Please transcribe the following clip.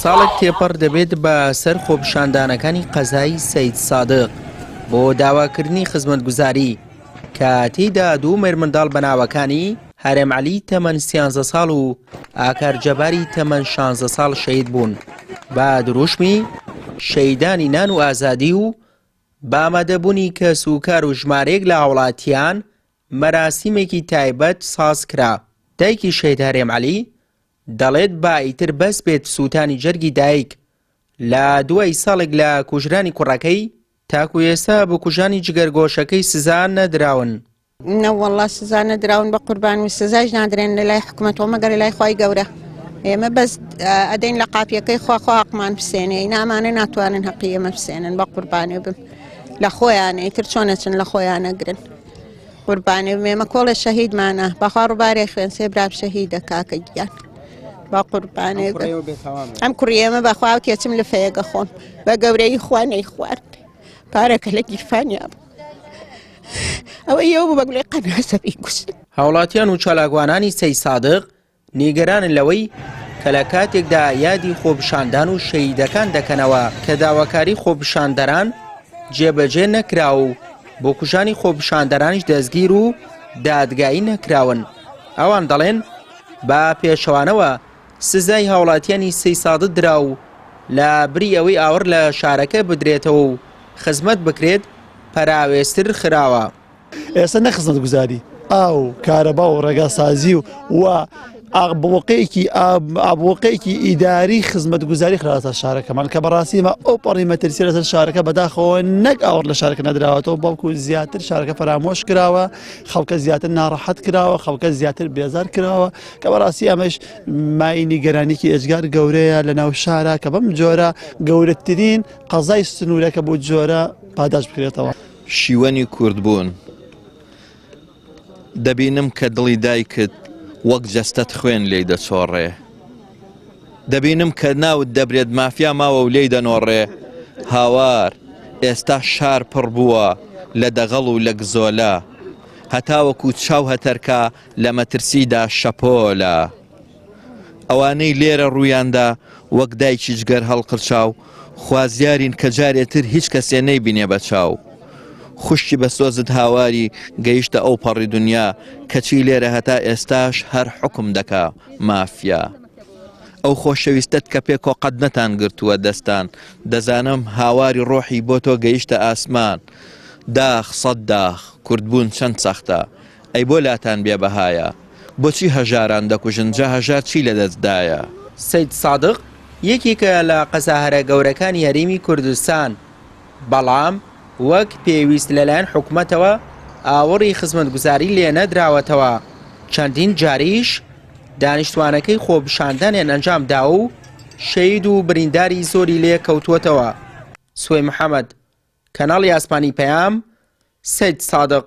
ساڵێک تێپەڕ دەبێت بە سەر خۆپیشاندانەکانی قەزایی سەید سادق بۆ داواکردنی خزمەتگوزاری کە تێیدا دوو مێرمنداڵ بەناوەکانی هەرێم عەلی تەمەن 13 ساڵ و ئاکار جەباری تەمەن 16 ساڵ شەهید بوون بە دروشمی شەیدانی نان و ئازادی و بامەدەبوونی کەس و کار و ژمارەیەک لە هاوڵاتیان مەراسیمێکی تایبەت ساز کرا. دایکی شەهید هەرێم عەلی دەڵێت با ئیتر بەس بێت سووتانی جەرگی دایک لە دوای ساڵێک لە کوژرانی کوڕەکەی تاکو ئێستا بە کوژانی جگەرگۆشەکەی سزا نەدراون. نەوەڵڵا سزا نەدراون بە قوربان و سزاش نادرێن لە لای حکومەتەوە مەگەر لە لای خۆی گەورە. ئێمە بەس ئەدەین لە قاپیەکەی خواخواقمان بسێنێ ئینامانە ناتوانن هەقی ئێمە بسێنن بە قوربانێ بم لە خۆیانە ئیتر چۆنەچن لە خۆیانەگرن قوربانێ ئێمە کۆڵە شەهیدمانە بەخوا ڕووبارێ خوێن سێ برام شەهیدە کاکە گیان با قوربانێ ئەم کوڕی ئێمە بەخوا تێچم لە فەیەگە خۆم بە گەورەی خوا نەیخوارد پارەکە لە گیرفانیا ئەوە ئێوە بوو بەگوڵی قەناسەبی کوشت. هاوڵاتیان و چالاکوانانی سەید سادق نیگەرانن لەوەی کە لە کاتێکدا یادی خۆپیشاندان و شەهیدەکان دەکەنەوە کە داواکاری خۆپیشاندەران جێبەجێ نەکرا و بۆ کوژانی خۆپیشاندەرانیش دەستگیر و دادگایی نەکراون. ئەوان دەڵێن با پێشەوانەوە سزای هاوڵاتیانی سەید سادق درا و لە بری ئەوەی ئاور لە شارەکە بدرێتەوە و خزمەت بکرێت پەراوێستر خراوە. ئێستا نە خزمەتگوزاری ئاو کارەبا و ڕێگاسازی و ئابووقەیەکی ئیداری خزمەتگوزاری خراوەتە شارەکەمان کە بەڕاستیمە ئەو پەڕی مەترسی لەسەر شارەکە بەداخەوە نەک ئاور لە شارەکە نەدراوەتەوە بەڵکو زیاتر شارەکە فرامۆش کراوە خەڵکە زیاتر ناڕەحەت کراوە خەڵکە زیاتر بێزار کراوە کە بەڕاستی ئەمەش مای نیگەرانێکی ئێجگار گەورەیە لە ناو شارە کە بەم جۆرە گەورەترین قەزای سنوورەکە بۆ جۆرە پاداش بکرێتەوە. شیوەنی کوردبوون دەبینم کە دڵی دایکت وەک جەستەت خوێن لێی دەچۆڕێ دەبینم کە ناوت دەبرێت مافیا ماوە و لێی دەنۆڕێ هاوار ئێستا شار پڕ بووە لە دەغەڵ و لە گزۆلە هەتاوەکو چاو هەتەرکە لە مەترسیدا شەپۆلە ئەوانەی لێرە ڕوویاندا وەک دایکی جگەر هەڵقرچاو خوازیارین کە جارێتر هیچ کەسێ نەیبینێ بە چاو خوشتی بە سۆزت هاواری گەیشتە ئەو پەڕی دنیا کەچی لێرە هەتا ئێستاش هەر حکم دەکا مافیا ئەو خۆشەویستت کە پێکۆ قەت نەتان گرتووە دەستان دەزانم هاواری ڕۆحی بۆ تۆ گەیشتە ئاسمان داخ سەد داخ کوردبوون چەند سەختە ئەی بۆ لاتان بێبەهایە بۆچی هەژاران دەکوژن جا هەژار چی لەدەستدایە. سەید سادق یەکێکە لە قەزاهەرە گەورەکانی هەرێمی کوردستان بەڵام وەک پێویست لەلایەن حکوومەتەوە ئاوەڕی خزمەتگوزاری لێ نەدراوەتەوە چەندین جاریش دانیشتوانەکەی خۆپیشاندانیان ئەنجام دا و شەید و برینداری زۆری لێ کەوتووەتەوە. سوێ محەممەد کەناڵی ئاسمانی پەیام سەید سادق.